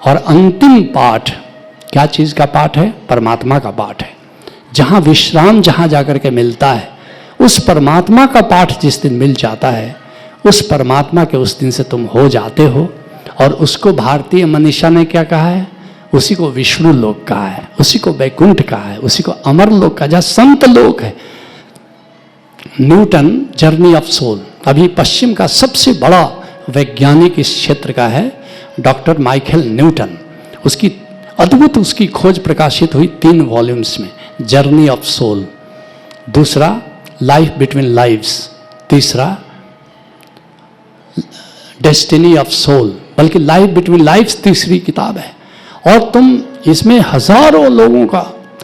और अंतिम पाठ क्या चीज़ का पाठ है? परमात्मा का पाठ है। जहाँ विश्राम जहाँ जाकर के मिलता है, उस परमात्मा का पाठ जिस दिन मिल जाता है, उस परमात्मा के उस दिन से तुम हो जाते हो। और उसको भारतीय मनीषा ने क्या कहा है? उसी को विष्णु लोक कहा है, उसी को वैकुंठ कहा है, उसी को अमर लोक कहा, जहाँ संत लोक है। न्यूटन जर्नी ऑफ सोल, अभी पश्चिम का सबसे बड़ा वैज्ञानिक इस क्षेत्र का है डॉक्टर माइकल न्यूटन। उसकी अद्भुत उसकी खोज प्रकाशित हुई 3 वॉल्यूम्स में, जर्नी ऑफ सोल, दूसरा लाइफ बिटवीन लाइव्स, तीसरा डेस्टिनी ऑफ सोल, बल्कि लाइफ बिटवीन लाइव्स तीसरी किताब है। और तुम इसमें हजारों लोगों का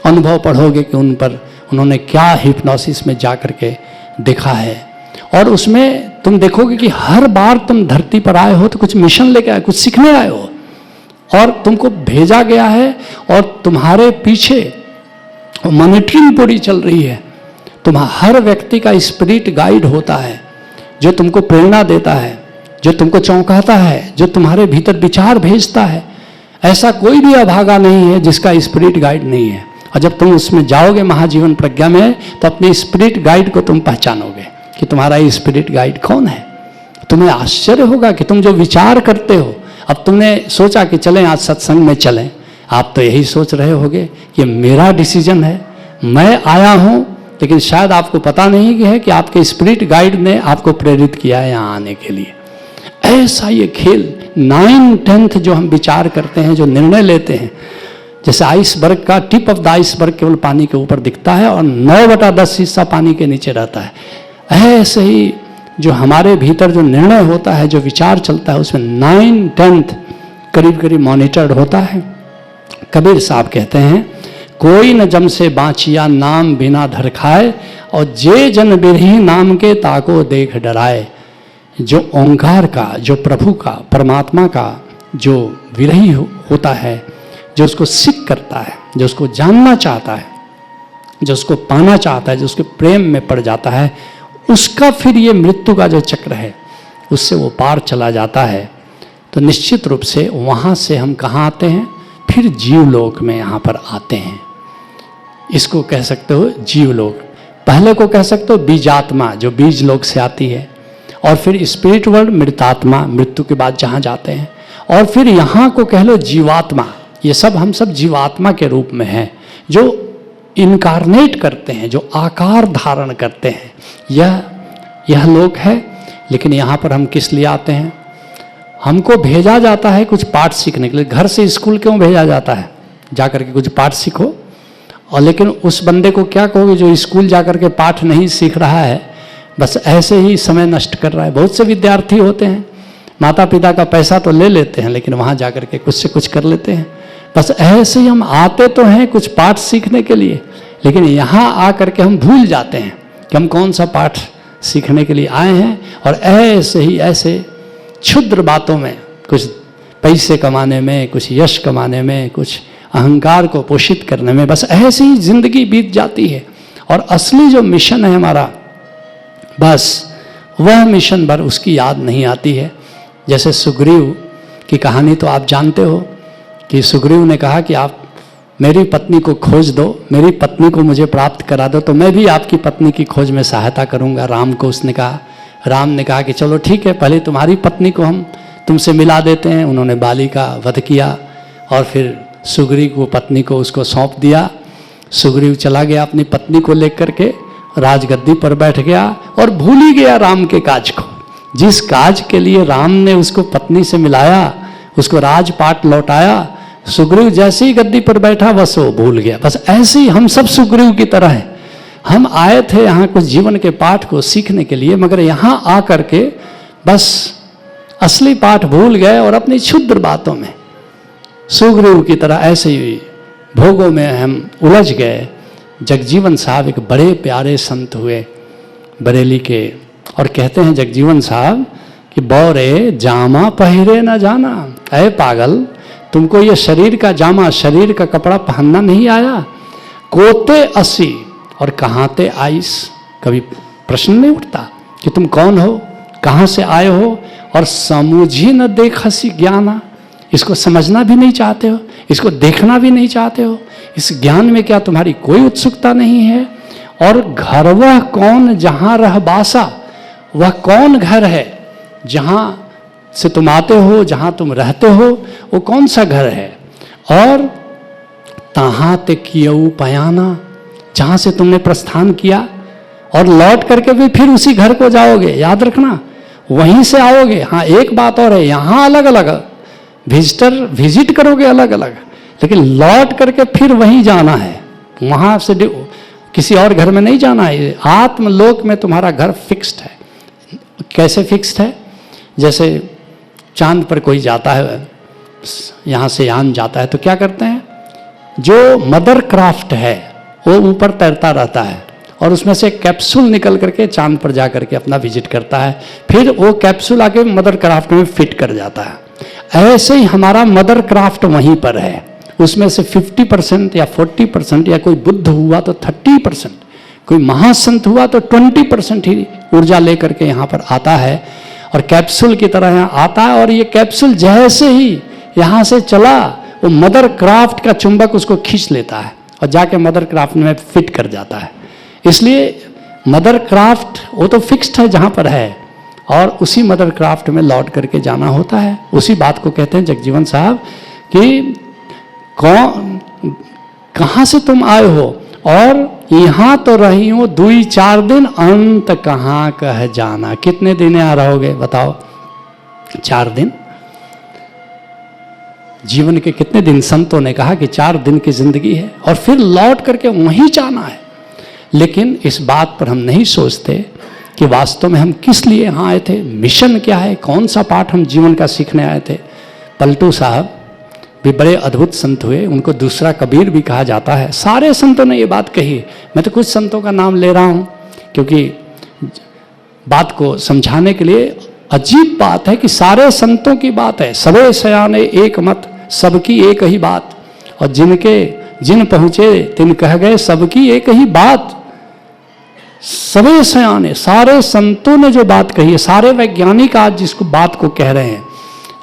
अनुभव पढ़ोगे कि उन पर उन्होंने क्या हिप्नोसिस में जा कर के देखा है। और उसमें तुम देखोगे कि हर बार तुम धरती पर आए हो तो कुछ मिशन लेके आए, कुछ सीखने आए हो, और तुमको भेजा गया है और तुम्हारे पीछे मॉनिटरिंग पूरी चल रही है। हर व्यक्ति का स्पिरिट गाइड होता है जो तुमको प्रेरणा देता है, जो तुमको चौंकाता है, जो तुम्हारे भीतर विचार भेजता है। ऐसा कोई भी अभागा नहीं है जिसका स्पिरिट गाइड नहीं है। और जब तुम उसमें जाओगे महाजीवन प्रज्ञा में, तो अपने स्पिरिट गाइड को तुम पहचानोगे कि तुम्हारा ये स्पिरिट गाइड कौन है। तुम्हें आश्चर्य होगा कि तुम जो विचार करते हो, अब तुमने सोचा कि चलें आज सत्संग में चलें, आप तो यही सोच रहे होगे कि मेरा डिसीजन है, मैं आया हूं, लेकिन शायद आपको पता नहीं है कि आपके स्पिरिट गाइड ने आपको प्रेरित किया है यहाँ आने के लिए। ऐसा ये खेल 9/10 जो हम विचार करते हैं, जो निर्णय लेते हैं, जैसे आइसबर्ग का टिप ऑफ द आइसबर्ग केवल पानी के ऊपर दिखता है और 9/10 हिस्सा पानी के नीचे रहता है। ऐसे ही जो हमारे भीतर जो निर्णय होता है, जो विचार चलता है, उसमें 9/10 करीब करीब मॉनिटर्ड होता है। कबीर साहब कहते हैं, कोई न जम से बाँचिया नाम बिना धर खाए, और जे जन बिरही नाम के ताको देख डराए। जो ओंकार का, जो प्रभु का, परमात्मा का जो विरही होता है, जो उसको सीख करता है, जो उसको जानना चाहता है, जो उसको पाना चाहता है, जो उसके प्रेम में पड़ जाता है, उसका फिर ये मृत्यु का जो चक्र है उससे वो पार चला जाता है। तो निश्चित रूप से वहाँ से हम कहाँ आते हैं? फिर जीवलोक में यहाँ पर आते हैं। इसको कह सकते हो जीवलोक। पहले को कह सकते हो बीजात्मा, जो बीज लोक से आती है, और फिर स्पिरिट वर्ल्ड मृतात्मा, मृत्यु के बाद जहाँ जाते हैं, और फिर यहाँ को कह लो जीवात्मा। ये सब हम सब जीवात्मा के रूप में हैं, जो इनकारनेट करते हैं, जो आकार धारण करते हैं। यह लोक है। लेकिन यहाँ पर हम किस लिए आते हैं? हमको भेजा जाता है कुछ पाठ सीखने के लिए। घर से स्कूल क्यों भेजा जाता है? जाकर के कुछ पाठ सीखो। और लेकिन उस बंदे को क्या कहोगे जो स्कूल जाकर के पाठ नहीं सीख रहा है, बस ऐसे ही समय नष्ट कर रहा है? बहुत से विद्यार्थी होते हैं, माता पिता का पैसा तो ले लेते हैं, लेकिन वहाँ जाकर के कुछ से कुछ कर लेते हैं। बस ऐसे ही हम आते तो हैं कुछ पाठ सीखने के लिए, लेकिन यहाँ आकर के हम भूल जाते हैं कि हम कौन सा पाठ सीखने के लिए आए हैं। और ऐसे ही ऐसे क्षुद्र बातों में, कुछ पैसे कमाने में, कुछ यश कमाने में, कुछ अहंकार को पोषित करने में, बस ऐसे ही जिंदगी बीत जाती है। और असली जो मिशन है हमारा, बस वह मिशन भर उसकी याद नहीं आती है। जैसे सुग्रीव की कहानी तो आप जानते हो कि सुग्रीव ने कहा कि आप मेरी पत्नी को खोज दो, मेरी पत्नी को मुझे प्राप्त करा दो, तो मैं भी आपकी पत्नी की खोज में सहायता करूंगा। राम को उसने कहा। राम ने कहा कि चलो ठीक है, पहले तुम्हारी पत्नी को हम तुमसे मिला देते हैं। उन्होंने बाली का वध किया और फिर सुग्रीव को पत्नी को उसको सौंप दिया। सुग्रीव चला गया अपनी पत्नी को लेकर के, राजगद्दी पर बैठ गया और भूल ही गया राम के काज को। जिस काज के लिए राम ने उसको पत्नी से मिलाया, उसको राजपाट लौटाया, सुग्रीव जैसे ही गद्दी पर बैठा बस वो भूल गया। बस ऐसे ही हम सब सुग्रीव की तरह हैं। हम आए थे यहाँ कुछ जीवन के पाठ को सीखने के लिए, मगर यहाँ आकर के बस असली पाठ भूल गए और अपनी क्षुद्र बातों में सुग्रीव की तरह ऐसे ही भोगों में हम उलझ गए। जगजीवन साहब एक बड़े प्यारे संत हुए बरेली के, और कहते हैं जगजीवन साहब कि बौरे जामा पहिरे न जाना। ऐ पागल, तुमको ये शरीर का जामा, शरीर का कपड़ा पहनना नहीं आया? कोते असी और कहाँते आइस, कभी प्रश्न नहीं उठता कि तुम कौन हो, कहाँ से आए हो? और समूझी न देखसी ज्ञाना, इसको समझना भी नहीं चाहते हो, इसको देखना भी नहीं चाहते हो, इस ज्ञान में क्या तुम्हारी कोई उत्सुकता नहीं है? और घर वह कौन जहां रह बासा, वह कौन घर है जहां से तुम आते हो, जहां तुम रहते हो, वो कौन सा घर है? और तहां ते कियऊ पयाना, जहां से तुमने प्रस्थान किया और लौट करके भी फिर उसी घर को जाओगे, याद रखना, वहीं से आओगे। हाँ, एक बात और है, यहाँ अलग अलग विजिट करोगे अलग अलग, लेकिन लौट करके फिर वहीं जाना है, वहां से किसी और घर में नहीं जाना है। आत्मलोक में तुम्हारा घर फिक्स्ड है। कैसे फिक्स्ड है? जैसे चांद पर कोई जाता है, यहाँ से यान जाता है, तो क्या करते हैं, जो मदर क्राफ्ट है वो ऊपर तैरता रहता है और उसमें से कैप्सूल निकल करके चांद पर जा करके अपना विजिट करता है, फिर वो कैप्सूल आके मदर क्राफ्ट में फिट कर जाता है। ऐसे ही हमारा मदर क्राफ्ट वहीं पर है, उसमें से 50% या 40% या कोई बुद्ध हुआ तो 30%, कोई महासंत हुआ तो 20% ही ऊर्जा लेकर के यहाँ पर आता है और कैप्सूल की तरह यहाँ आता है। और ये कैप्सूल जैसे ही यहाँ से चला, वो मदर क्राफ्ट का चुंबक उसको खींच लेता है और जाके मदर क्राफ्ट में फिट कर जाता है। इसलिए मदर क्राफ्ट वो तो फिक्स्ड है जहाँ पर है, और उसी मदर क्राफ्ट में लौट करके जाना होता है। उसी बात को कहते हैं जगजीवन साहब कि कौन, कहाँ से तुम आए हो, और यहाँ तो रही हो 2-4 दिन, अंत कहाँ कह जाना। कितने दिन यहाँ रहोगे बताओ? 4 दिन। जीवन के कितने दिन? संतों ने कहा कि 4 दिन की जिंदगी है और फिर लौट करके वहीं जाना है। लेकिन इस बात पर हम नहीं सोचते कि वास्तव में हम किस लिए यहाँ आए थे, मिशन क्या है, कौन सा पाठ हम जीवन का सीखने आए थे। पलटू साहब भी बड़े अद्भुत संत हुए, उनको दूसरा कबीर भी कहा जाता है। सारे संतों ने ये बात कही, मैं तो कुछ संतों का नाम ले रहा हूँ क्योंकि बात को समझाने के लिए। अजीब बात है कि सारे संतों की बात है, सबे सयाने एक मत, सबकी एक ही बात, और जिन पहुँचे तिन कह गए सबकी एक ही बात। सबे सयाने, सारे संतों ने जो बात कही है, सारे वैज्ञानिक आज जिसको बात को कह रहे हैं,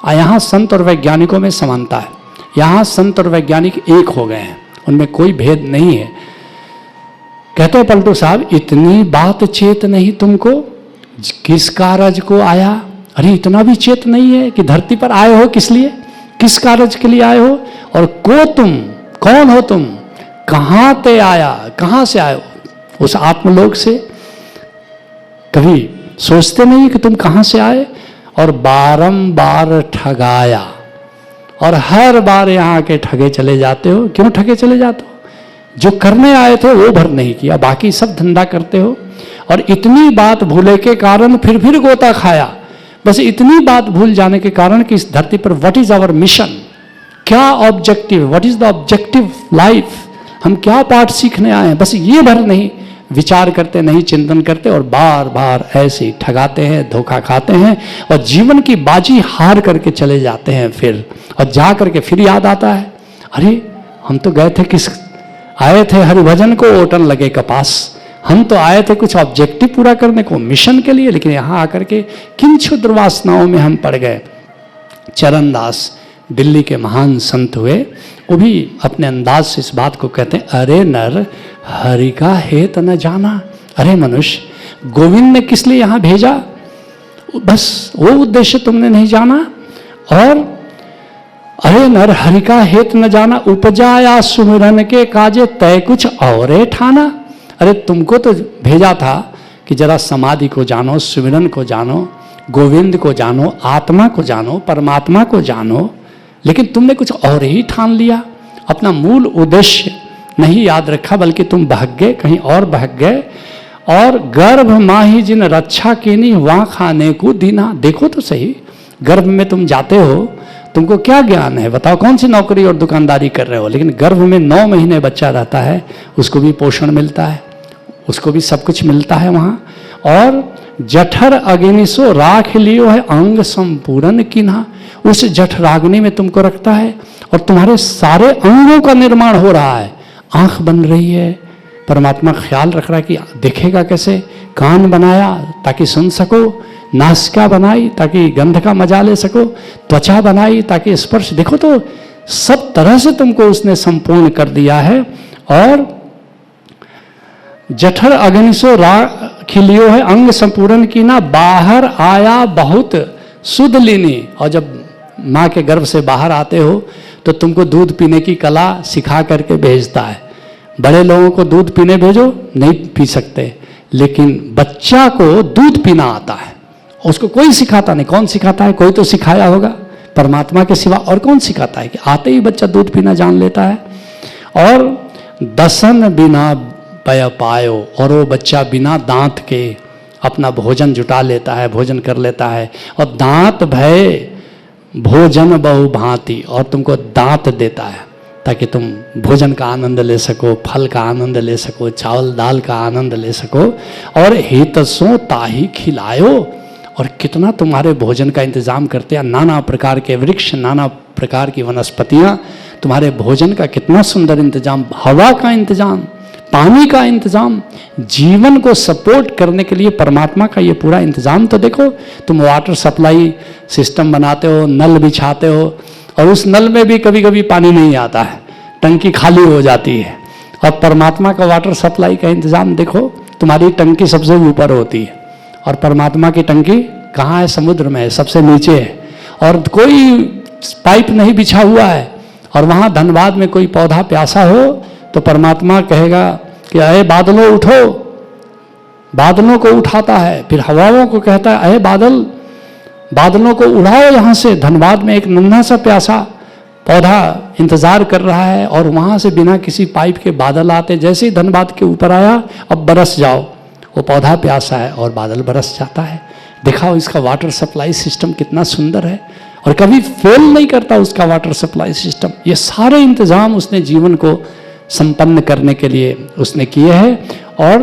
यहाँ संत और वैज्ञानिकों में समानता है। यहाँ संत और वैज्ञानिक एक हो गए हैं, उनमें कोई भेद नहीं है। कहते हैं पलटू साहब, इतनी बात चेत नहीं तुमको, किस कारज को आया। अरे इतना भी चेत नहीं है कि धरती पर आए हो किस लिए, किस कारज के लिए आए हो, और को तुम, कौन हो तुम, कहाँ ते आया, कहाँ से आए हो, उस आत्मलोक से। कभी सोचते नहीं कि तुम कहाँ से आए। और बारंबार ठगाया, और हर बार यहाँ के ठगे चले जाते हो। क्यों ठगे चले जाते हो? जो करने आए थे वो भर नहीं किया, बाकी सब धंधा करते हो। और इतनी बात भूले के कारण फिर गोता खाया। बस इतनी बात भूल जाने के कारण कि इस धरती पर व्हाट इज आवर मिशन, क्या objective, what is the objective life, हम क्या पाठ सीखने आए हैं, बस ये भर नहीं विचार करते, नहीं चिंतन करते, और बार बार ऐसे ही ठगाते हैं, धोखा खाते हैं और जीवन की बाजी हार करके चले जाते हैं। फिर और जा करके फिर याद आता है, अरे हम तो गए थे, किस आए थे, हरिभजन को ओटन लगे कपास, हम तो आए थे कुछ ऑब्जेक्टिव पूरा करने को, मिशन के लिए, लेकिन यहाँ आकर के किन क्षुद्र वासनाओं में हम पड़ गए। चरणदास दिल्ली के महान संत हुए, वो भी अपने अंदाज से इस बात को कहते हैं, अरे नर हरि का हेत न जाना। अरे मनुष्य, गोविंद ने किस लिए यहाँ भेजा, बस वो उद्देश्य तुमने नहीं जाना। और अरे नर हरि का हेत न जाना, उपजाया सुमिरन के काजे तय कुछ और ठाना। अरे तुमको तो भेजा था कि जरा समाधि को जानो, सुमिरन को जानो, गोविंद को जानो, आत्मा को जानो, परमात्मा को जानो, लेकिन तुमने कुछ और ही ठान लिया, अपना मूल उद्देश्य नहीं याद रखा, बल्कि तुम भाग गए, कहीं और भाग गए। और गर्भ माही जिन रक्षा कीनी, वहाँ खाने को दीना। देखो तो सही, गर्भ में तुम जाते हो, तुमको क्या ज्ञान है बताओ, कौन सी नौकरी और दुकानदारी कर रहे हो, लेकिन गर्भ में 9 महीने बच्चा रहता है, उसको भी पोषण मिलता है, उसको भी सब कुछ मिलता है वहाँ। और जठर अग्निसो राख लियो है अंग संपूर्ण किन्हा, उस जठराग्नि में तुमको रखता है और तुम्हारे सारे अंगों का निर्माण हो रहा है। आंख बन रही है, परमात्मा ख्याल रख रहा है कि देखेगा कैसे, कान बनाया ताकि सुन सको, नासिका बनाई ताकि गंध का मजा ले सको, त्वचा बनाई ताकि स्पर्श, देखो तो सब तरह से तुमको उसने संपूर्ण कर दिया है। और जठर अग्निशो खिलियो है अंग संपूर्ण की ना, बाहर आया बहुत सुध लीनी। और जब माँ के गर्भ से बाहर आते हो तो तुमको दूध पीने की कला सिखा करके भेजता है। बड़े लोगों को दूध पीने भेजो, नहीं पी सकते, लेकिन बच्चा को दूध पीना आता है, उसको कोई सिखाता नहीं। कौन सिखाता है? कोई तो सिखाया होगा, परमात्मा के सिवा और कौन सिखाता है? कि आते ही बच्चा दूध पीना जान लेता है। और दसन बिना पय पायो, और वो बच्चा बिना दांत के अपना भोजन जुटा लेता है, भोजन कर लेता है। और दांत भय भोजन बहु भांति, और तुमको दांत देता है ताकि तुम भोजन का आनंद ले सको, फल का आनंद ले सको, चावल दाल का आनंद ले सको। और हितसो ताही खिलायो, और कितना तुम्हारे भोजन का इंतजाम करते हैं। नाना प्रकार के वृक्ष, नाना प्रकार की वनस्पतियाँ, तुम्हारे भोजन का कितना सुंदर इंतजाम, हवा का इंतजाम, पानी का इंतजाम, जीवन को सपोर्ट करने के लिए परमात्मा का ये पूरा इंतजाम। तो देखो, तुम वाटर सप्लाई सिस्टम बनाते हो, नल बिछाते हो, और उस नल में भी कभी कभी पानी नहीं आता है, टंकी खाली हो जाती है। और परमात्मा का वाटर सप्लाई का इंतजाम देखो, तुम्हारी टंकी सबसे ऊपर होती है और परमात्मा की टंकी कहाँ है? समुद्र में है, सबसे नीचे है, और कोई पाइप नहीं बिछा हुआ है। और वहाँ धनबाद में कोई पौधा प्यासा हो तो परमात्मा कहेगा कि अरे बादलों उठो, बादलों को उठाता है। फिर हवाओं को कहता है अरे बादल, बादलों को उड़ाओ यहाँ से। धनबाद में एक नन्हा सा प्यासा पौधा इंतजार कर रहा है, और वहाँ से बिना किसी पाइप के बादल आते। जैसे ही धनबाद के ऊपर आया, अब बरस जाओ, वो पौधा प्यासा है और बादल बरस जाता है। दिखाओ इसका वाटर सप्लाई सिस्टम कितना सुंदर है, और कभी फेल नहीं करता उसका वाटर सप्लाई सिस्टम। ये सारे इंतजाम उसने जीवन को संपन्न करने के लिए उसने किए हैं। और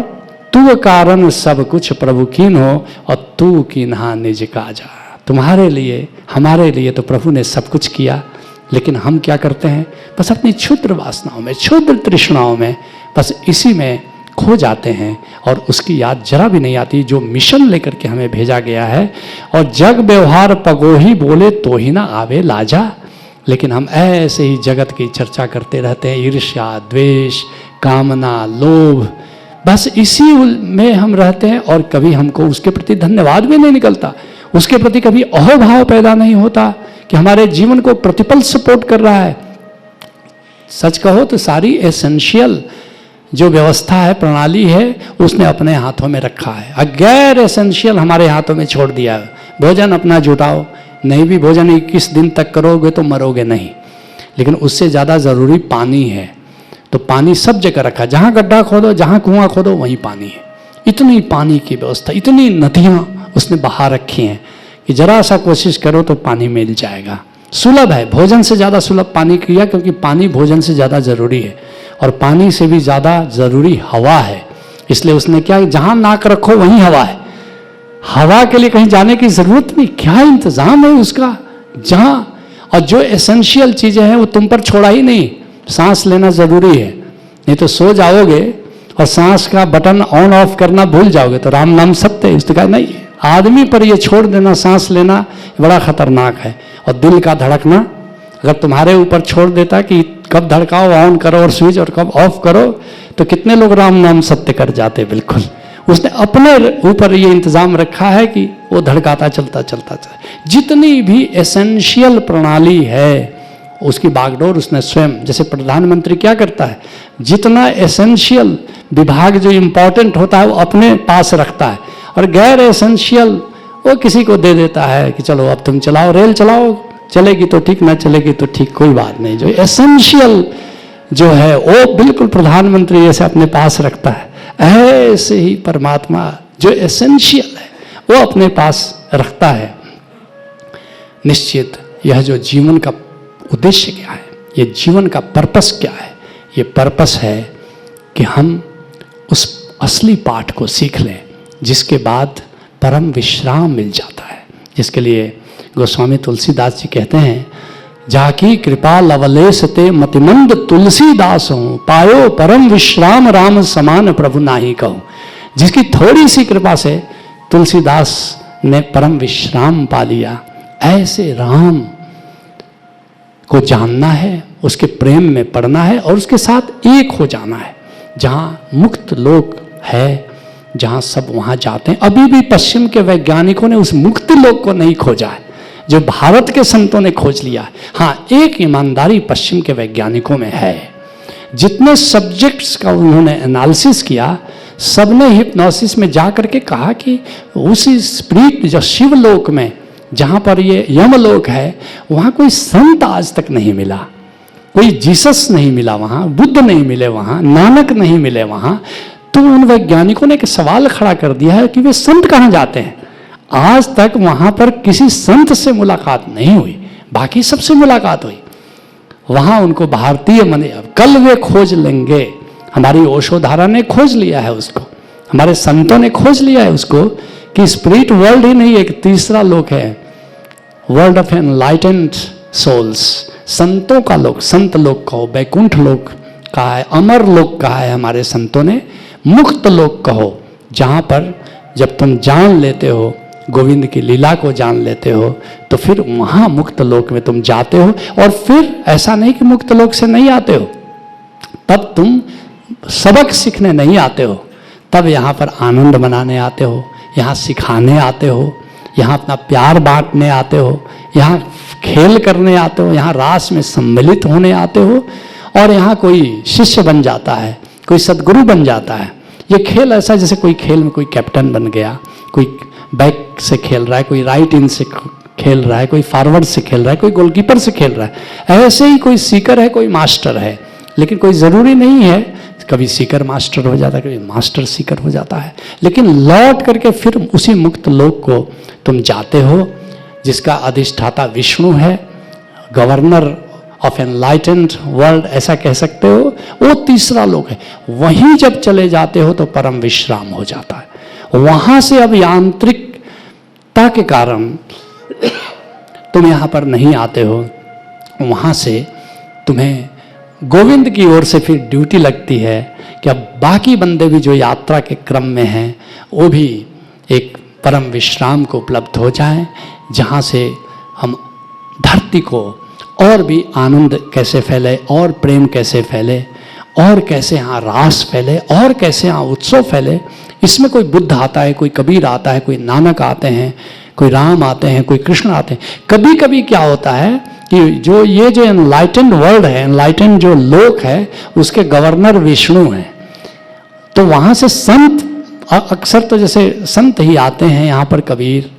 तू कारण सब कुछ प्रभु कीन हो, और तू कीन्हा निज काजा। तुम्हारे लिए, हमारे लिए तो प्रभु ने सब कुछ किया, लेकिन हम क्या करते हैं? बस अपनी क्षुद्र वासनाओं में, क्षुद्र तृष्णाओं में, बस इसी में खो जाते हैं, और उसकी याद जरा भी नहीं आती जो मिशन लेकर के हमें भेजा गया है। और जग व्यवहार पगोही बोले तो ही ना आवे लाजा। लेकिन हम ऐसे ही जगत की चर्चा करते रहते हैं, ईर्ष्या, द्वेष, कामना, लोभ, बस इसी में हम रहते हैं। और कभी हमको उसके प्रति धन्यवाद भी नहीं निकलता, उसके प्रति कभी अहोभाव पैदा नहीं होता कि हमारे जीवन को प्रतिपल सपोर्ट कर रहा है। सच कहो तो सारी एसेंशियल जो व्यवस्था है, प्रणाली है, उसने अपने हाथों में रखा है। गैर एसेंशियल हमारे हाथों में छोड़ दिया है। भोजन अपना जुटाओ, नहीं भी भोजन 21 दिन तक करोगे तो मरोगे नहीं। लेकिन उससे ज़्यादा ज़रूरी पानी है, तो पानी सब जगह रखा, जहाँ गड्ढा खोदो, जहाँ कुआं खोदो, वहीं पानी है। इतनी पानी की व्यवस्था, इतनी नदियाँ उसने बहा रखी हैं कि जरा सा कोशिश करो तो पानी मिल जाएगा। सुलभ है, भोजन से ज़्यादा सुलभ पानी किया, क्योंकि पानी भोजन से ज़्यादा ज़रूरी है, और पानी से भी ज़्यादा ज़रूरी हवा है। इसलिए उसने क्या, जहाँ नाक रखो वहीं हवा है। हवा के लिए कहीं जाने की ज़रूरत नहीं, क्या इंतज़ाम है उसका। जहाँ, और जो एसेंशियल चीज़ें हैं वो तुम पर छोड़ा ही नहीं। सांस लेना ज़रूरी है, नहीं तो सो जाओगे और सांस का बटन ऑन ऑफ करना भूल जाओगे तो राम नाम सत्य है। इसलिए कहा नहीं, आदमी पर ये छोड़ देना, सांस लेना बड़ा खतरनाक है। और दिल का धड़कना अगर तुम्हारे ऊपर छोड़ देता कि कब धड़काओ, ऑन करो और स्विच, और कब ऑफ करो, तो कितने लोग राम नाम सत्य कर जाते। बिल्कुल उसने अपने ऊपर ये इंतजाम रखा है कि वो धड़काता चलता चलता चलता। जितनी भी एसेंशियल प्रणाली है उसकी बागडोर उसने स्वयं, जैसे प्रधानमंत्री क्या करता है, जितना एसेंशियल विभाग जो इम्पोर्टेंट होता है वो अपने पास रखता है, और गैर एसेंशियल वो किसी को दे देता है कि चलो अब तुम चलाओ, रेल चलाओ, चलेगी तो ठीक, ना चलेगी तो ठीक, कोई बात नहीं। जो एसेंशियल जो है वो बिल्कुल प्रधानमंत्री ऐसे अपने पास रखता है। ऐसे ही परमात्मा जो एसेंशियल है वो अपने पास रखता है। निश्चित यह जो जीवन का उद्देश्य क्या है, ये जीवन का पर्पस क्या है, ये पर्पस है कि हम उस असली पाठ को सीख लें जिसके बाद परम विश्राम मिल जाता है। जिसके लिए गोस्वामी तुलसीदास जी कहते हैं, जाकी कृपा लवलेश ते मतिमंद तुलसीदास हूँ, पायो परम विश्राम राम समान प्रभु नाही कहूँ। जिसकी थोड़ी सी कृपा से तुलसीदास ने परम विश्राम पा लिया। ऐसे राम को जानना है, उसके प्रेम में पड़ना है और उसके साथ एक हो जाना है। जहाँ मुक्त लोक है, जहाँ सब वहाँ जाते हैं। अभी भी पश्चिम के वैज्ञानिकों ने उस मुक्त लोक को नहीं खोजा है जो भारत के संतों ने खोज लिया है। हाँ, एक ईमानदारी पश्चिम के वैज्ञानिकों में है। जितने सब्जेक्ट्स का उन्होंने एनालिसिस किया, सबने हिप्नोसिस में जा करके कहा कि उसी स्पिरिट जो शिवलोक में, जहाँ पर ये यमलोक है, वहाँ कोई संत आज तक नहीं मिला, कोई जीसस नहीं मिला वहाँ, बुद्ध नहीं मिले वहाँ, नानक नहीं मिले वहाँ। तो उन वैज्ञानिकों ने एक सवाल खड़ा कर दिया है कि वे संत कहाँ जाते हैं। आज तक वहाँ पर किसी संत से मुलाकात नहीं हुई, बाकी सबसे मुलाकात हुई। वहाँ उनको भारतीय मने, अब कल वे खोज लेंगे। हमारी ओशोधारा ने खोज लिया है उसको, हमारे संतों ने खोज लिया है उसको कि स्पिरिट वर्ल्ड ही नहीं, एक तीसरा लोक है, वर्ल्ड ऑफ एनलाइटेंड सोल्स, संतों का लोक, संत लोक कहो, बैकुंठ लोक कहा है, अमर लोक कहा है हमारे संतों ने, मुक्त लोक कहो, जहाँ पर जब तुम जान लेते हो, गोविंद की लीला को जान लेते हो, तो फिर वहाँ मुक्त लोक में तुम जाते हो। और फिर ऐसा नहीं कि मुक्त लोक से नहीं आते हो, तब तुम सबक सीखने नहीं आते हो, तब यहाँ पर आनंद मनाने आते हो, यहाँ सिखाने आते हो, यहाँ अपना प्यार बांटने आते हो, यहाँ खेल करने आते हो, यहाँ रास में सम्मिलित होने आते हो। और यहाँ कोई शिष्य बन जाता है, कोई सदगुरु बन जाता है। ये खेल ऐसा जैसे कोई खेल में कोई कैप्टन बन गया, कोई बैक से खेल रहा है, कोई राइट इन से खेल रहा है, कोई फॉरवर्ड से खेल रहा है, कोई गोलकीपर से खेल रहा है। ऐसे ही कोई सीकर है, कोई मास्टर है, लेकिन कोई ज़रूरी नहीं है कभी सीकर मास्टर हो जाता है, कभी मास्टर सीकर हो जाता है। लेकिन लौट करके फिर उसी मुक्त लोक को तुम जाते हो, जिसका अधिष्ठाता विष्णु है, गवर्नर ऑफ एनलाइटेंड वर्ल्ड ऐसा कह सकते हो। वो तीसरा लोक है। वहीं जब चले जाते हो तो परम विश्राम हो जाता है। वहाँ से अब यांत्रिकता के कारण तुम यहाँ पर नहीं आते हो, वहाँ से तुम्हें गोविंद की ओर से फिर ड्यूटी लगती है कि अब बाकी बंदे भी जो यात्रा के क्रम में हैं, वो भी एक परम विश्राम को उपलब्ध हो जाएं, जहाँ से हम धरती को और भी आनंद कैसे फैले, और प्रेम कैसे फैले, और कैसे यहाँ रास फैले, और कैसे यहाँ उत्सव फैले। इसमें कोई बुद्ध आता है, कोई कबीर आता है, कोई नानक आते हैं, कोई राम आते हैं, कोई कृष्ण आते हैं। कभी कभी क्या होता है कि जो ये जो एनलाइटेंड वर्ल्ड है, एनलाइटेंड जो लोक है, उसके गवर्नर विष्णु हैं। तो वहाँ से संत, अक्सर तो जैसे संत ही आते हैं यहाँ पर, कबीर,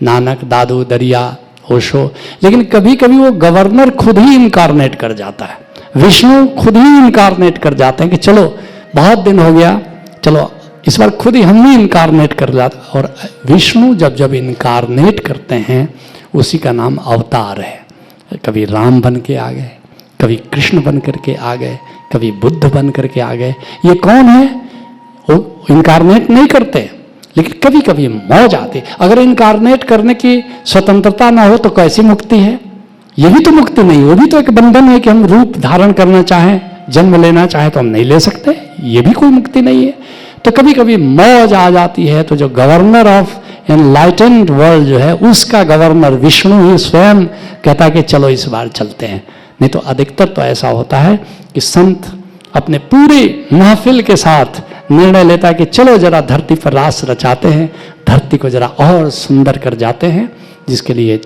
नानक, दादू, दरिया, ओशो। लेकिन कभी कभी वो गवर्नर खुद ही इनकारनेट कर जाता है, विष्णु खुद ही इनकारनेट कर जाते हैं कि चलो बहुत दिन हो गया, चलो इस बार खुद ही हम ही इनकारनेट कर जाते। और विष्णु जब जब इनकारनेट करते हैं, उसी का नाम अवतार है। कभी राम बन के आ गए, कभी कृष्ण बन करके आ गए, कभी बुद्ध बन करके आ गए। ये कौन है? वो इनकारनेट नहीं करते, लेकिन कभी कभी मौज आती। अगर इनकारनेट करने की स्वतंत्रता ना हो तो कैसी मुक्ति है? ये भी तो मुक्ति नहीं, वो भी तो एक बंधन है कि हम रूप धारण करना चाहें, जन्म लेना चाहें तो हम नहीं ले सकते। ये भी कोई मुक्ति नहीं है। तो कभी कभी मौज आ जाती है। तो जो गवर्नर ऑफ एनलाइटेंड वर्ल्ड जो है, उसका गवर्नर विष्णु ही स्वयं कहता है कि चलो इस बार चलते हैं। नहीं तो अधिकतर तो ऐसा होता है कि संत अपने पूरी महफिल के साथ निर्णय लेता है कि चलो जरा धरती पर रास रचाते हैं, धरती को जरा और सुंदर कर जाते हैं। जिसके लिए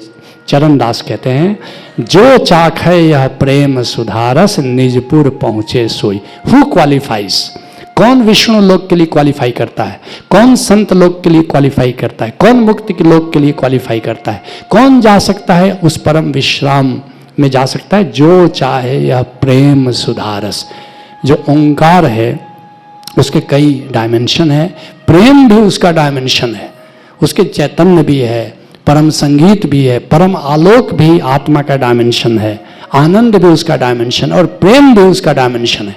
चरणदास कहते हैं, जो चाख है यह प्रेम सुधारस, निजपुर पहुंचे सोई। Who qualifies? कौन विष्णु लोक के लिए क्वालिफाई करता है? कौन संत लोक के लिए क्वालिफाई करता है? कौन मुक्ति के लोक के लिए क्वालिफाई करता है? कौन जा सकता है उस परम विश्राम में जा सकता है? जो चाहे यह प्रेम सुधारस। जो ओंकार है उसके कई डायमेंशन है, प्रेम भी उसका डायमेंशन है, उसके चैतन्य भी है, परम संगीत भी है, परम आलोक भी आत्मा का डायमेंशन है, आनंद भी उसका डायमेंशन, और प्रेम भी उसका डायमेंशन है।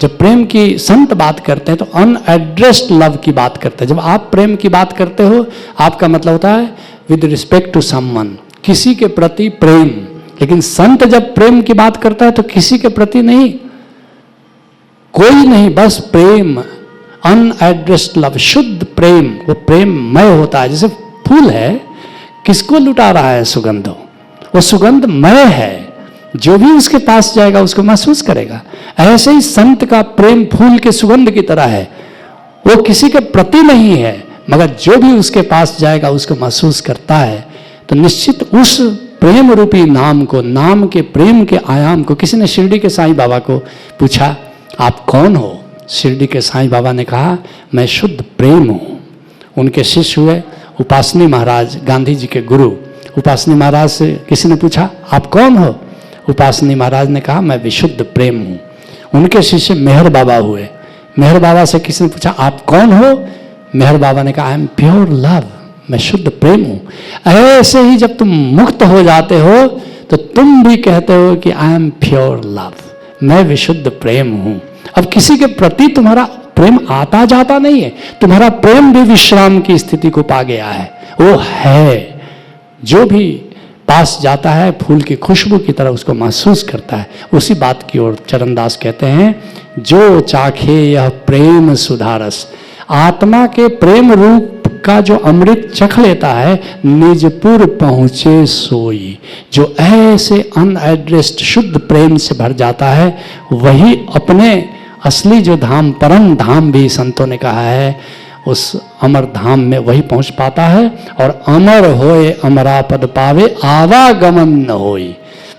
जब प्रेम की संत बात करते हैं तो अनएड्रेस्ड लव की बात करते हैं। जब आप प्रेम की बात करते हो, आपका मतलब होता है विद रिस्पेक्ट टू समवन, किसी के प्रति प्रेम। लेकिन संत जब प्रेम की बात करता है तो किसी के प्रति नहीं, कोई नहीं, बस प्रेम, अनएड्रेस्ड लव, शुद्ध प्रेम। वो प्रेममय होता है, जैसे फूल है, किसको लुटा रहा है सुगंध? वो सुगंधमय है, जो भी उसके पास जाएगा उसको महसूस करेगा। ऐसे ही संत का प्रेम फूल के सुगंध की तरह है, वो किसी के प्रति नहीं है, मगर जो भी उसके पास जाएगा उसको महसूस करता है। तो निश्चित उस प्रेम रूपी नाम को, नाम के प्रेम के आयाम को, किसी ने शिरडी के साईं बाबा को पूछा आप कौन हो? शिरडी के साईं बाबा ने कहा मैं शुद्ध प्रेम हूँ। उनके शिष्य हुए उपासनी महाराज, गांधी जी के गुरु। उपासनी महाराज से किसी ने पूछा आप कौन हो? उपासनी महाराज ने कहा मैं विशुद्ध प्रेम हूँ। उनके शिष्य मेहर बाबा हुए। मेहर बाबा से किसी ने पूछा आप कौन हो? मेहर बाबा ने कहा आई एम प्योर लव, मैं शुद्ध प्रेम हूँ। ऐसे ही जब तुम मुक्त हो जाते हो तो तुम भी कहते हो कि आई एम प्योर लव, मैं विशुद्ध प्रेम हूँ। अब किसी के प्रति तुम्हारा प्रेम आता जाता नहीं है, तुम्हारा प्रेम भी विश्राम की स्थिति को पा गया है। वो है, जो भी पास जाता है फूल की खुशबू की तरह उसको महसूस करता है। उसी बात की ओर चरणदास कहते हैं जो चाखे यह प्रेम सुधारस, आत्मा के प्रेम रूप का जो अमृत चख लेता है निजपुर पहुँचे सोई। जो ऐसे अनएड्रेस्ड शुद्ध प्रेम से भर जाता है वही अपने असली जो धाम, परम धाम भी संतों ने कहा है, उस अमर धाम में वही पहुंच पाता है। और अमर होए अमरा पद पावे, आवागमन न होई।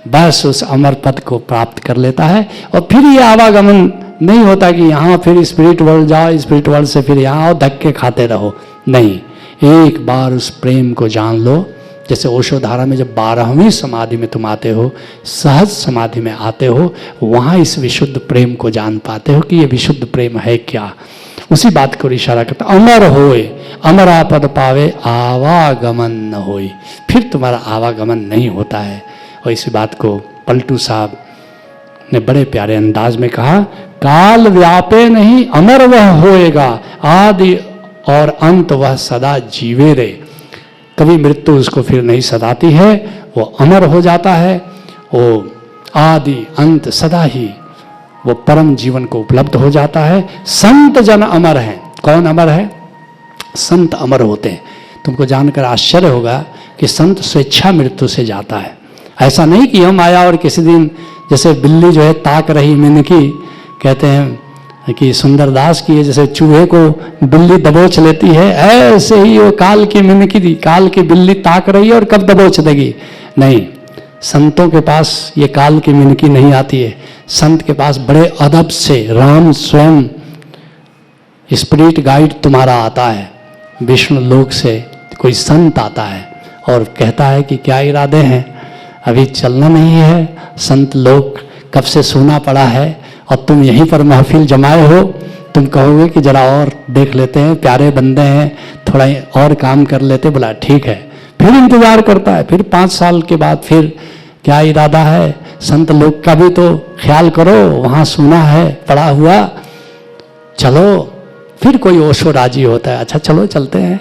बस उस अमर पद को प्राप्त कर लेता है। और फिर ये आवागमन नहीं होता कि यहाँ फिर स्पिरिट वर्ल्ड जाओ, स्पिरिट वर्ल्ड से फिर यहाँ आओ, धक्के खाते रहो। नहीं, एक बार उस प्रेम को जान लो। जैसे ओशो धारा में जब 12वीं समाधि में तुम आते हो, सहज समाधि में आते हो, वहाँ इस विशुद्ध प्रेम को जान पाते हो कि ये विशुद्ध प्रेम है क्या। उसी बात को इशारा करता, अमर होए अमरा पद पावे, आवागमन न होई। फिर तुम्हारा आवागमन नहीं होता है। और इसी बात को पलटू साहब ने बड़े प्यारे अंदाज में कहा, काल व्यापे नहीं अमर वह होएगा, आदि और अंत वह सदा जीवे रे। कभी मृत्यु उसको फिर नहीं सताती है, वो अमर हो जाता है। वो आदि अंत सदा ही वो परम जीवन को उपलब्ध हो जाता है। संत जन अमर हैं। कौन अमर है? संत अमर होते हैं। तुमको जानकर आश्चर्य होगा कि संत स्वेच्छा मृत्यु से जाता है। ऐसा नहीं कि हम आया और किसी दिन जैसे बिल्ली जो है ताक रही मिनकी, कहते हैं कि सुंदरदास की है, जैसे चूहे को बिल्ली दबोच लेती है, ऐसे ही वो काल की मिनकी थी, काल की बिल्ली ताक रही है और कब दबोच देगी। नहीं, संतों के पास ये काल की मिनकी नहीं आती है। संत के पास बड़े अदब से राम स्वयं स्पिरिट गाइड तुम्हारा आता है, विष्णु लोक से कोई संत आता है और कहता है कि क्या इरादे हैं, अभी चलना नहीं है, संत लोक कब से सोना पड़ा है और तुम यहीं पर महफिल जमाए हो। तुम कहोगे कि जरा और देख लेते हैं, प्यारे बंदे हैं, थोड़ा और काम कर लेते। बोला ठीक है। फिर इंतजार करता है, फिर 5 साल के बाद फिर क्या इरादा है, संत लोग का भी तो ख्याल करो, वहाँ सोना है पड़ा हुआ, चलो। फिर कोई ओशो राजी होता है, अच्छा चलो चलते हैं।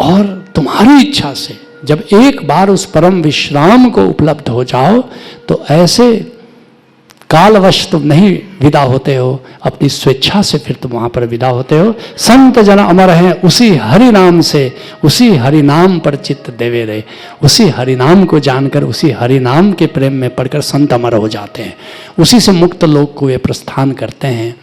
और तुम्हारी इच्छा से जब एक बार उस परम विश्राम को उपलब्ध हो जाओ तो ऐसे कालवश तुम नहीं विदा होते हो, अपनी स्वेच्छा से फिर तुम वहाँ पर विदा होते हो। संत जन अमर हैं उसी हरि नाम से, उसी हरि नाम पर चित्त देवे रहे। उसी हरि नाम को जानकर, उसी हरि नाम के प्रेम में पढ़कर संत अमर हो जाते हैं। उसी से मुक्त लोक को वे प्रस्थान करते हैं।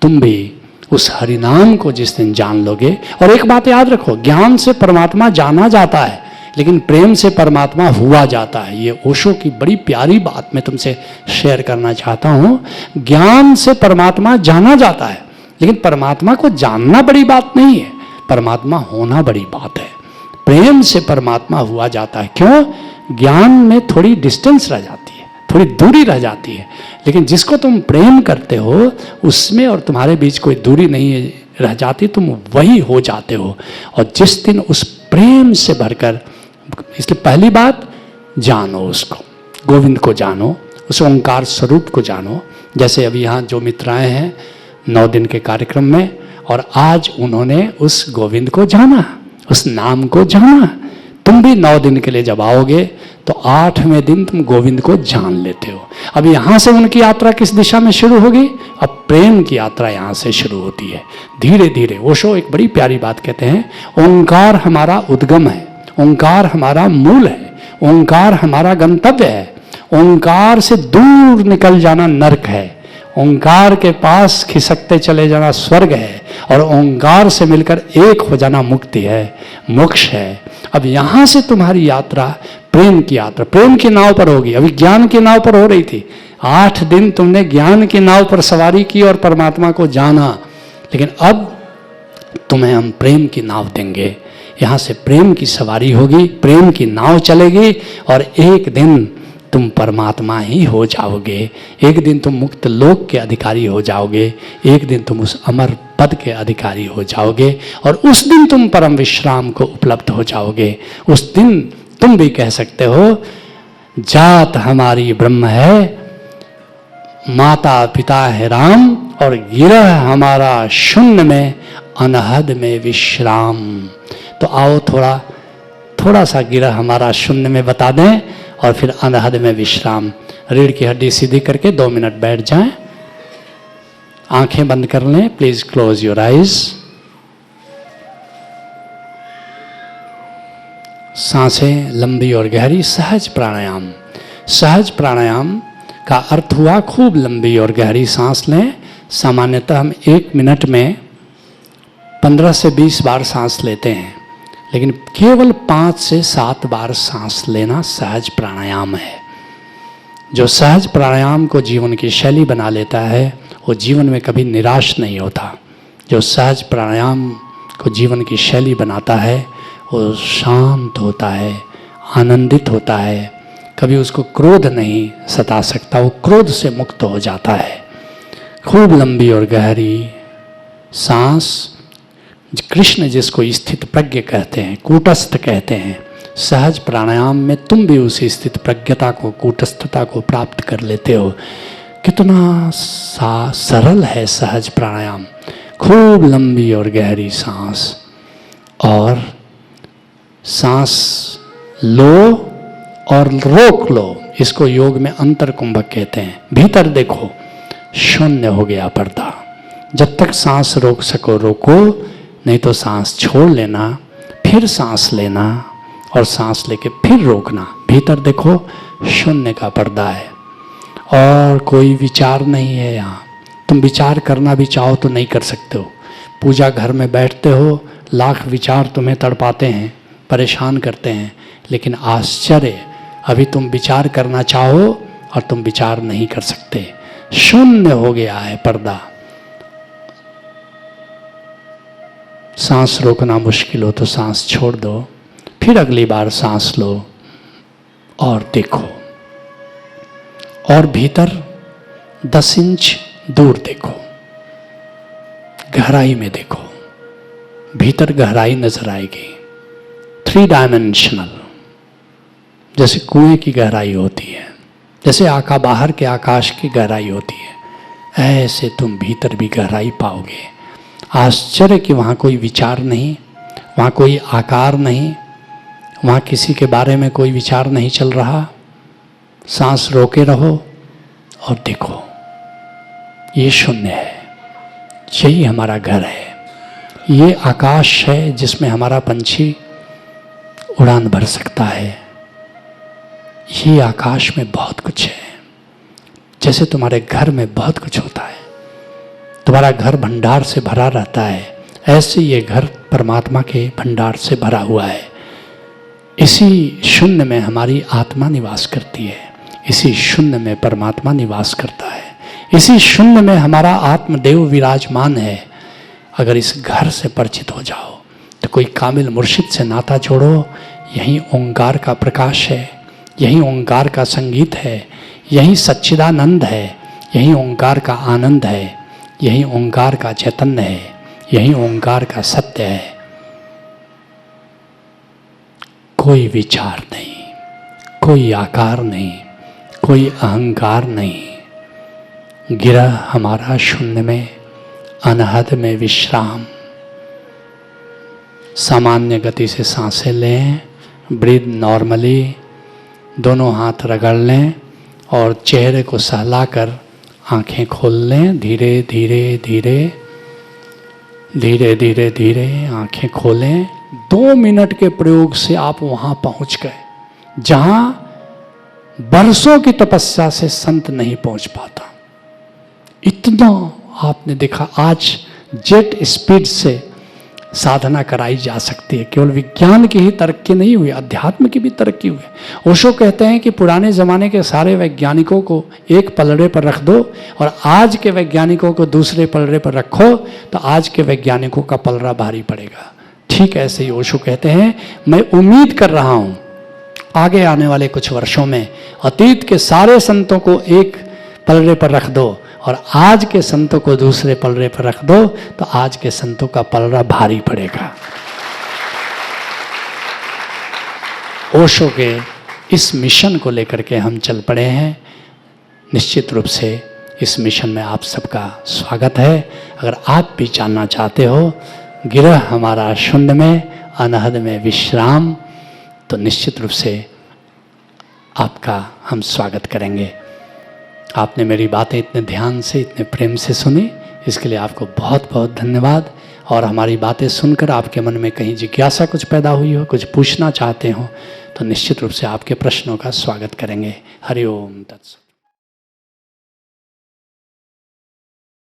तुम भी उस हरि नाम को जिस दिन जान लोगे। और एक बात याद रखो, ज्ञान से परमात्मा जाना जाता है लेकिन प्रेम से परमात्मा हुआ जाता है। ये ओशो की बड़ी प्यारी बात मैं तुमसे शेयर करना चाहता हूँ। ज्ञान से परमात्मा जाना जाता है लेकिन परमात्मा को जानना बड़ी बात नहीं है, परमात्मा होना बड़ी बात है। प्रेम से परमात्मा हुआ जाता है। क्यों? ज्ञान में थोड़ी डिस्टेंस रह जाती है, थोड़ी दूरी रह जाती है, लेकिन जिसको तुम प्रेम करते हो उसमें और तुम्हारे बीच कोई दूरी नहीं रह जाती, तुम वही हो जाते हो। और जिस दिन उस प्रेम से भरकर, इसलिए पहली बात जानो उसको, गोविंद को जानो, उस ओंकार स्वरूप को जानो। जैसे अभी यहाँ जो मित्र आए हैं 9 दिन के कार्यक्रम में, और आज उन्होंने उस गोविंद को जाना, उस नाम को जाना। तुम भी 9 दिन के लिए जब आओगे तो 8वें दिन तुम गोविंद को जान लेते हो। अब यहाँ से उनकी यात्रा किस दिशा में शुरू होगी? अब प्रेम की यात्रा यहाँ से शुरू होती है धीरे धीरे। ओशो एक बड़ी प्यारी बात कहते हैं, ओंकार हमारा उद्गम है, ओंकार हमारा मूल है, ओंकार हमारा गंतव्य है। ओंकार से दूर निकल जाना नरक है, ओंकार के पास खिसकते चले जाना स्वर्ग है, और ओंकार से मिलकर एक हो जाना मुक्ति है, मोक्ष है। अब यहां से तुम्हारी यात्रा प्रेम की यात्रा, प्रेम की नाव पर होगी। अभी ज्ञान की नाव पर हो रही थी, 8 दिन तुमने ज्ञान की नाव पर सवारी की और परमात्मा को जाना, लेकिन अब तुम्हें हम प्रेम की नाव देंगे। यहां से प्रेम की सवारी होगी, प्रेम की नाव चलेगी, और एक दिन तुम परमात्मा ही हो जाओगे। एक दिन तुम मुक्त लोक के अधिकारी हो जाओगे, एक दिन तुम उस अमर पद के अधिकारी हो जाओगे, और उस दिन तुम परम विश्राम को उपलब्ध हो जाओगे। उस दिन तुम भी कह सकते हो, जात हमारी ब्रह्म है, माता पिता है राम, और गिरह हमारा शून्य में, अनहद में विश्राम। तो आओ थोड़ा सा गिरह हमारा शून्य में बता दें, और फिर अनहद में विश्राम। रीढ़ की हड्डी सीधी करके 2 मिनट बैठ जाएं, आंखें बंद कर लें। Please close your eyes. सांसें लंबी और गहरी, सहज प्राणायाम। सहज प्राणायाम का अर्थ हुआ खूब लंबी और गहरी सांस लें। सामान्यतः हम 1 मिनट में 15 से 20 बार सांस लेते हैं, लेकिन केवल 5 से 7 बार सांस लेना सहज प्राणायाम है। जो सहज प्राणायाम को जीवन की शैली बना लेता है, वो जीवन में कभी निराश नहीं होता। जो सहज प्राणायाम को जीवन की शैली बनाता है, वो शांत होता है, आनंदित होता है, कभी उसको क्रोध नहीं सता सकता, वो क्रोध से मुक्त हो जाता है। खूब लंबी और गहरी सांस। कृष्ण जिसको स्थित प्रज्ञ कहते हैं, कूटस्थ कहते हैं, सहज प्राणायाम में तुम भी उस स्थित प्रज्ञता को, कूटस्थता को प्राप्त कर लेते हो। कितना सरल है सहज प्राणायाम। खूब लंबी और गहरी सांस, और सांस लो और रोक लो। इसको योग में अंतर कुंभक कहते हैं। भीतर देखो, शून्य हो गया पर्दा। जब तक सांस रोक सको रोको, नहीं तो सांस छोड़ लेना, फिर सांस लेना, और सांस लेके फिर रोकना। भीतर देखो, शून्य का पर्दा है, और कोई विचार नहीं है यहाँ। तुम विचार करना भी चाहो तो नहीं कर सकते हो। पूजा घर में बैठते हो, लाख विचार तुम्हें तड़पाते हैं, परेशान करते हैं, लेकिन आश्चर्य, अभी तुम विचार करना चाहो और तुम विचार नहीं कर सकते। शून्य हो गया है पर्दा। सांस रोकना मुश्किल हो तो सांस छोड़ दो, फिर अगली बार सांस लो और देखो, और भीतर 10 इंच दूर देखो, गहराई में देखो। भीतर गहराई नजर आएगी, 3 डायमेंशनल, जैसे कुएं की गहराई होती है, जैसे बाहर के आकाश की गहराई होती है, ऐसे तुम भीतर भी गहराई पाओगे। आश्चर्य कि वहाँ कोई विचार नहीं, वहाँ कोई आकार नहीं, वहाँ किसी के बारे में कोई विचार नहीं चल रहा। सांस रोके रहो और देखो, ये शून्य है, यही हमारा घर है, ये आकाश है जिसमें हमारा पंछी उड़ान भर सकता है। ये आकाश में बहुत कुछ है, जैसे तुम्हारे घर में बहुत कुछ होता है, तुम्हारा घर भंडार से भरा रहता है, ऐसे ये घर परमात्मा के भंडार से भरा हुआ है। इसी शून्य में हमारी आत्मा निवास करती है, इसी शून्य में परमात्मा निवास करता है, इसी शून्य में हमारा आत्मदेव विराजमान है। अगर इस घर से परिचित हो जाओ तो कोई कामिल मुर्शिद से नाता जोड़ो। यही ओंकार का प्रकाश है, यही ओंकार का संगीत है, यही सच्चिदानंद है, यही ओंकार का आनंद है, यही ओंकार का चैतन्य है, यही ओंकार का सत्य है। कोई विचार नहीं, कोई आकार नहीं, कोई अहंकार नहीं। गिरह हमारा शून्य में, अनहद में विश्राम। सामान्य गति से सांसें लें, ब्रीथ नॉर्मली, दोनों हाथ रगड़ लें और चेहरे को सहलाकर आंखें खोल लें। धीरे धीरे धीरे धीरे धीरे धीरे आंखें खोलें। 2 मिनट के प्रयोग से आप वहाँ पहुँच गए जहाँ बरसों की तपस्या से संत नहीं पहुँच पाता। इतना आपने देखा। आज जेट स्पीड से साधना कराई जा सकती है। केवल विज्ञान की ही तरक्की नहीं हुई, अध्यात्म की भी तरक्की हुई। ओशो कहते हैं कि पुराने ज़माने के सारे वैज्ञानिकों को एक पलड़े पर रख दो और आज के वैज्ञानिकों को दूसरे पलड़े पर रखो तो आज के वैज्ञानिकों का पलड़ा भारी पड़ेगा। ठीक ऐसे ही ओशो कहते हैं, मैं उम्मीद कर रहा हूँ आगे आने वाले कुछ वर्षों में अतीत के सारे संतों को एक पलड़े पर रख दो और आज के संतों को दूसरे पलड़े पर रख दो तो आज के संतों का पलड़ा भारी पड़ेगा। ओशो के इस मिशन को लेकर के हम चल पड़े हैं। निश्चित रूप से इस मिशन में आप सबका स्वागत है। अगर आप भी जानना चाहते हो गिरह हमारा शून्य में अनहद में विश्राम, तो निश्चित रूप से आपका हम स्वागत करेंगे। आपने मेरी बातें इतने ध्यान से, इतने प्रेम से सुनी, इसके लिए आपको बहुत बहुत धन्यवाद। और हमारी बातें सुनकर आपके मन में कहीं जिज्ञासा कुछ पैदा हुई हो, कुछ पूछना चाहते हो, तो निश्चित रूप से आपके प्रश्नों का स्वागत करेंगे। हरि ओम तत्सत।